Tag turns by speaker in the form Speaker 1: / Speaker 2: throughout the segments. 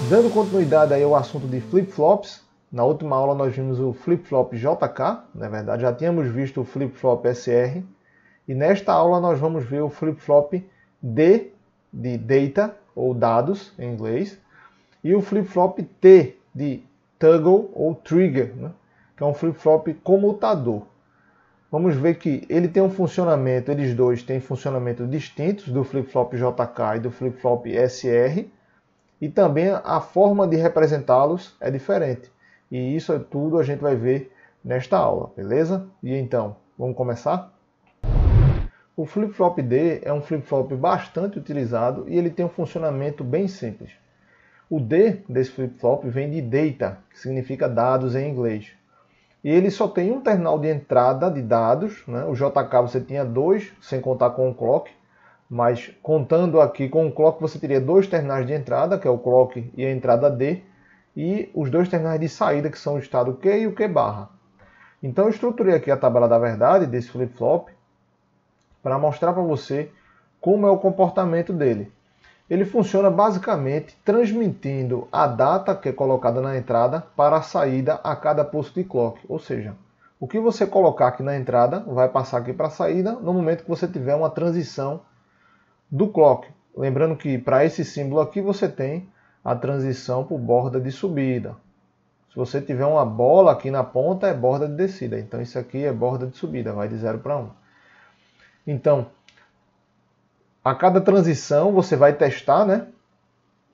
Speaker 1: Dando continuidade aí ao assunto de flip-flops, na última aula nós vimos o flip-flop JK, na verdade já tínhamos visto o flip-flop SR, e nesta aula nós vamos ver o flip-flop D, de data, ou dados em inglês, e o flip-flop T, de toggle ou trigger, né? Que é um flip-flop comutador. Vamos ver que ele tem um funcionamento, eles dois têm funcionamento distintos do flip-flop JK e do flip-flop SR, e também a forma de representá-los é diferente. E isso tudo a gente vai ver nesta aula, beleza? E então, vamos começar? O flip-flop D é um flip-flop bastante utilizado e ele tem um funcionamento bem simples. O D desse flip-flop vem de data, que significa dados em inglês. E ele só tem um terminal de entrada de dados, né? O JK você tinha dois, sem contar com o clock. Mas contando aqui com o clock, você teria dois terminais de entrada, que é o clock e a entrada D, e os dois terminais de saída, que são o estado Q e o Q barra. Então eu estruturei aqui a tabela da verdade desse flip-flop para mostrar para você como é o comportamento dele. Ele funciona basicamente transmitindo a data que é colocada na entrada para a saída a cada pulso de clock. Ou seja, o que você colocar aqui na entrada vai passar aqui para a saída no momento que você tiver uma transição do clock. Lembrando que para esse símbolo aqui você tem a transição por borda de subida. Se você tiver uma bola aqui na ponta é borda de descida. Então isso aqui é borda de subida, vai de 0 para 1. Então, a cada transição você vai testar, né,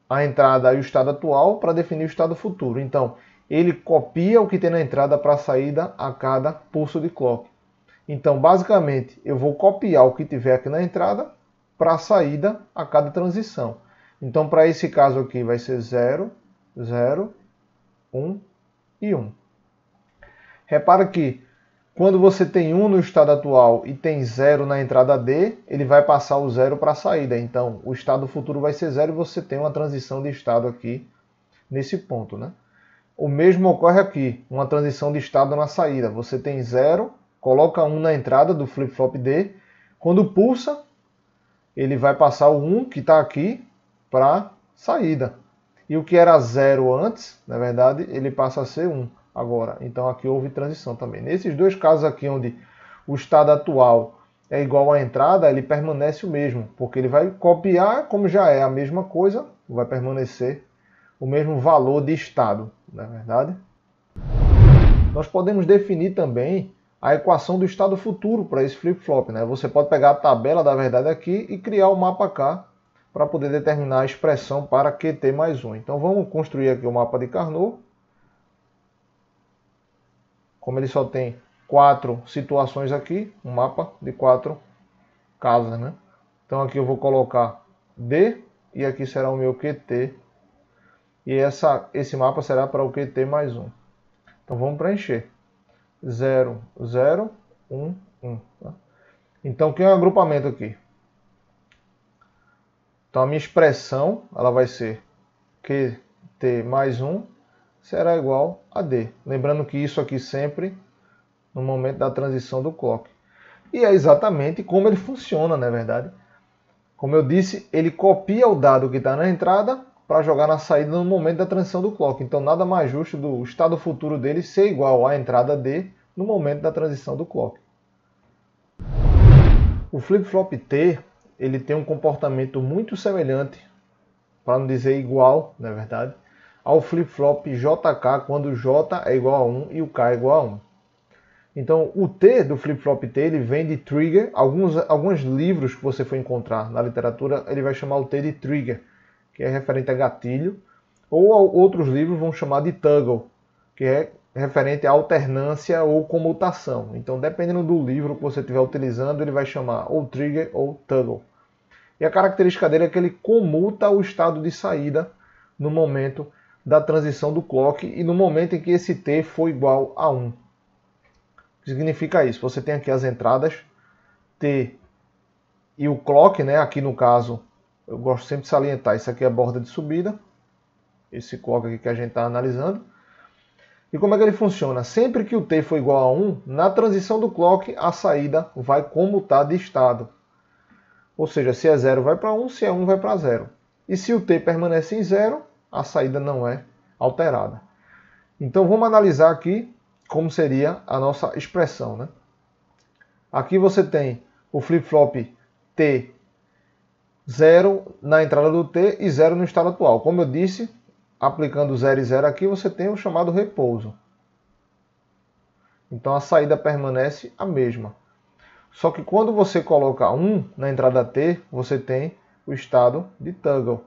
Speaker 1: a entrada e o estado atual para definir o estado futuro. Então, ele copia o que tem na entrada para a saída a cada pulso de clock. Então, basicamente, eu vou copiar o que tiver aqui na entrada para a saída a cada transição. Então, para esse caso aqui, vai ser 0, 0, 1 e 1. Repara que quando você tem 1 no estado atual e tem 0 na entrada D, ele vai passar o 0 para a saída. Então, o estado futuro vai ser 0 e você tem uma transição de estado aqui nesse ponto, né? O mesmo ocorre aqui, uma transição de estado na saída. Você tem 0, coloca 1 na entrada do flip-flop D. Quando pulsa, ele vai passar o 1 que está aqui para a saída. E o que era 0 antes, na verdade, ele passa a ser 1 agora. Então aqui houve transição também. Nesses dois casos aqui, onde o estado atual é igual à entrada, ele permanece o mesmo, porque ele vai copiar, como já é a mesma coisa, vai permanecer o mesmo valor de estado, na verdade. Nós podemos definir também a equação do estado futuro para esse flip-flop, né? Você pode pegar a tabela da verdade aqui e criar o mapa K para poder determinar a expressão para QT mais 1. Então vamos construir aqui o mapa de Carnot. Como ele só tem 4 situações aqui, um mapa de 4 casas, né? Então aqui eu vou colocar D e aqui será o meu QT. E esse mapa será para o QT mais 1. Então vamos preencher. 0, 0, 1, 1. Tá? Então, que é o agrupamento aqui? Então, a minha expressão ela vai ser QT mais 1 será igual a D. Lembrando que isso aqui sempre no momento da transição do clock. E é exatamente como ele funciona, na verdade. Como eu disse, ele copia o dado que está na entrada para jogar na saída no momento da transição do clock. Então nada mais justo do estado futuro dele ser igual à entrada D no momento da transição do clock. O flip-flop T ele tem um comportamento muito semelhante, para não dizer igual, na verdade, ao flip-flop JK, quando o J é igual a 1 e o K é igual a 1. Então o T do flip-flop T ele vem de trigger. Alguns livros que você for encontrar na literatura, ele vai chamar o T de trigger, que é referente a gatilho, ou outros livros vão chamar de toggle, que é referente à alternância ou comutação. Então, dependendo do livro que você estiver utilizando, ele vai chamar ou trigger ou toggle. E a característica dele é que ele comuta o estado de saída no momento da transição do clock e no momento em que esse T for igual a 1. O que significa isso? Você tem aqui as entradas T e o clock, né? Aqui no caso, eu gosto sempre de salientar, isso aqui é a borda de subida, esse clock aqui que a gente está analisando. E como é que ele funciona? Sempre que o T for igual a 1, na transição do clock, a saída vai comutar de estado. Ou seja, se é 0 vai para 1, se é 1 vai para 0. E se o T permanece em 0, a saída não é alterada. Então vamos analisar aqui como seria a nossa expressão, né? Aqui você tem o flip-flop T 0 na entrada do T e 0 no estado atual. Como eu disse, aplicando 0 e 0 aqui, você tem o chamado repouso. Então a saída permanece a mesma. Só que quando você coloca 1 na entrada T, você tem o estado de toggle.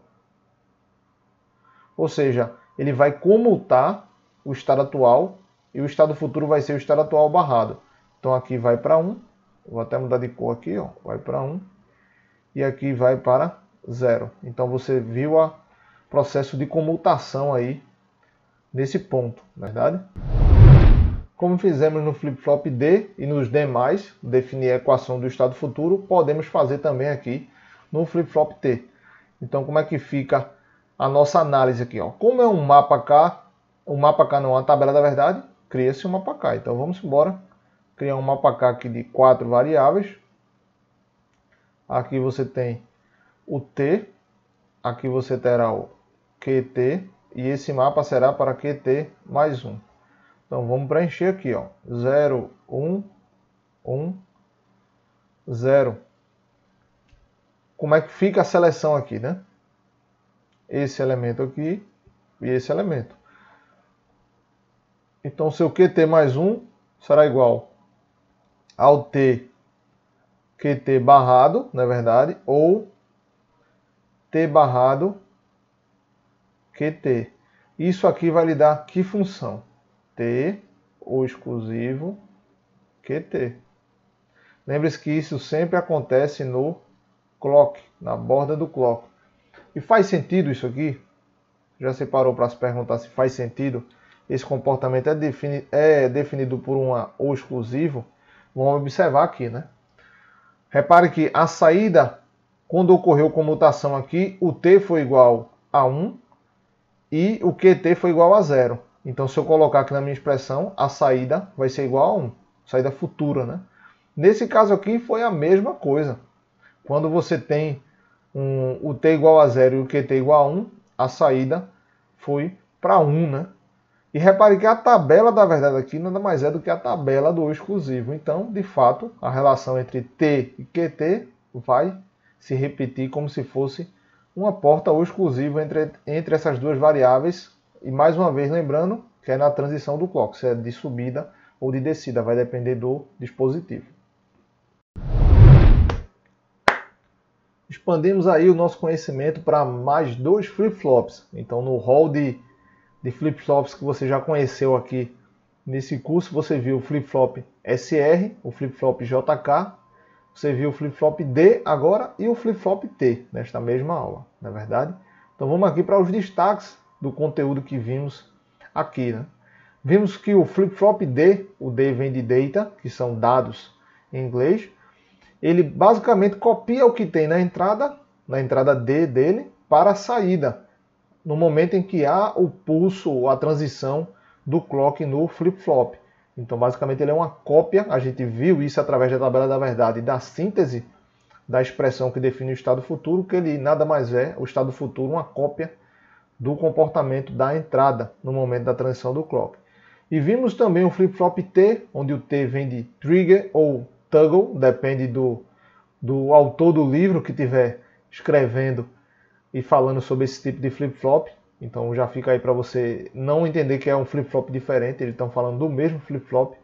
Speaker 1: Ou seja, ele vai comutar o estado atual e o estado futuro vai ser o estado atual barrado. Então aqui vai para 1, vou até mudar de cor aqui, ó, vai para 1 e aqui vai para 0. Então você viu o processo de comutação aí nesse ponto, não é verdade? Como fizemos no flip-flop D e nos demais, definir a equação do estado futuro, podemos fazer também aqui no flip-flop T. Então como é que fica a nossa análise aqui? Ó? Como é um mapa K não é uma tabela da verdade, cria-se um mapa K. Então vamos embora, criar um mapa K aqui de 4 variáveis. Aqui você tem o T, aqui você terá o QT, e esse mapa será para QT mais 1. Então vamos preencher aqui, ó, 0, 1, 1, 0. Como é que fica a seleção aqui, né? Esse elemento aqui e esse elemento. Então seu QT mais 1 será igual ao T QT barrado, na verdade, ou T barrado QT. Isso aqui vai lhe dar que função? T, o exclusivo, QT. Lembre-se que isso sempre acontece no clock, na borda do clock. E faz sentido isso aqui? Já se parou para se perguntar se faz sentido? Esse comportamento é definido por ou exclusivo? Vamos observar aqui, né? Repare que a saída, quando ocorreu comutação aqui, o T foi igual a 1 e o QT foi igual a 0. Então, se eu colocar aqui na minha expressão, a saída vai ser igual a 1. Saída futura, né? Nesse caso aqui foi a mesma coisa. Quando você tem o T igual a 0 e o QT igual a 1, a saída foi para 1, né? E repare que a tabela da verdade aqui nada mais é do que a tabela do exclusivo. Então, de fato, a relação entre T e QT vai se repetir como se fosse uma porta ou exclusivo entre essas duas variáveis. E mais uma vez lembrando que é na transição do clock, se é de subida ou de descida, vai depender do dispositivo. Expandimos aí o nosso conhecimento para mais 2 flip-flops. Então no hall de flip-flops que você já conheceu aqui nesse curso, você viu o flip-flop SR, o flip-flop JK, você viu o flip-flop D agora e o flip-flop T nesta mesma aula, não é verdade? Então vamos aqui para os destaques do conteúdo que vimos aqui, né? Vimos que o flip-flop D, o D vem de data, que são dados em inglês, ele basicamente copia o que tem na entrada D dele para a saída, no momento em que há o pulso ou a transição do clock no flip-flop. Então, basicamente, ele é uma cópia, a gente viu isso através da tabela da verdade e da síntese da expressão que define o estado futuro, que ele nada mais é, o estado futuro, uma cópia do comportamento da entrada no momento da transição do clock. E vimos também o flip-flop T, onde o T vem de trigger ou toggle, depende do autor do livro que estiver escrevendo e falando sobre esse tipo de flip-flop. Então já fica aí para você não entender que é um flip-flop diferente, eles estão falando do mesmo flip-flop.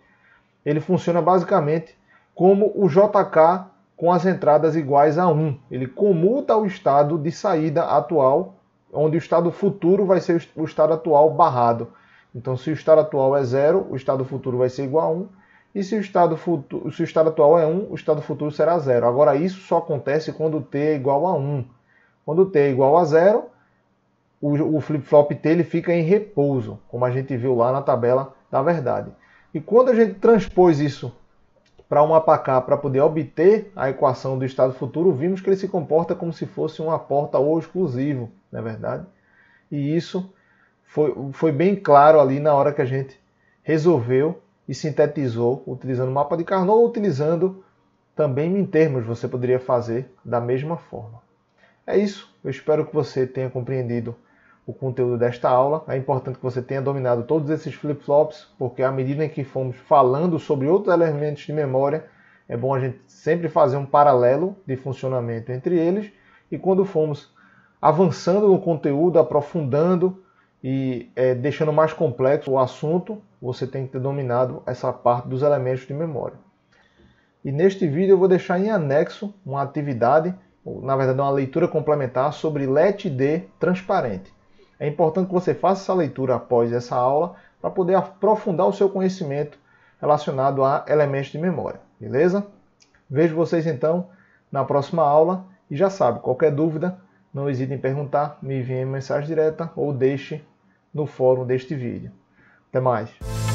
Speaker 1: Ele funciona basicamente como o JK com as entradas iguais a 1. Ele comuta o estado de saída atual, onde o estado futuro vai ser o estado atual barrado. Então se o estado atual é 0, o estado futuro vai ser igual a 1. E se o estado atual é 1, o estado futuro será 0. Agora isso só acontece quando o T é igual a 1. Quando o T é igual a 0, o flip-flop T ele fica em repouso, como a gente viu lá na tabela da verdade. E quando a gente transpôs isso para um mapa K para poder obter a equação do estado futuro, vimos que ele se comporta como se fosse uma porta ou exclusivo, não é verdade? E isso foi bem claro ali na hora que a gente resolveu e sintetizou, utilizando o mapa de Carnot ou utilizando também mintermos, você poderia fazer da mesma forma. É isso, eu espero que você tenha compreendido o conteúdo desta aula. É importante que você tenha dominado todos esses flip-flops, porque à medida em que formos falando sobre outros elementos de memória, é bom a gente sempre fazer um paralelo de funcionamento entre eles, e quando formos avançando no conteúdo, aprofundando e deixando mais complexo o assunto, você tem que ter dominado essa parte dos elementos de memória. E neste vídeo eu vou deixar em anexo uma atividade, ou na verdade uma leitura complementar sobre LETD transparente. É importante que você faça essa leitura após essa aula para poder aprofundar o seu conhecimento relacionado a elementos de memória, beleza? Vejo vocês então na próxima aula e já sabe, qualquer dúvida, não hesite em perguntar, me envie mensagem direta ou deixe no fórum deste vídeo. Até mais!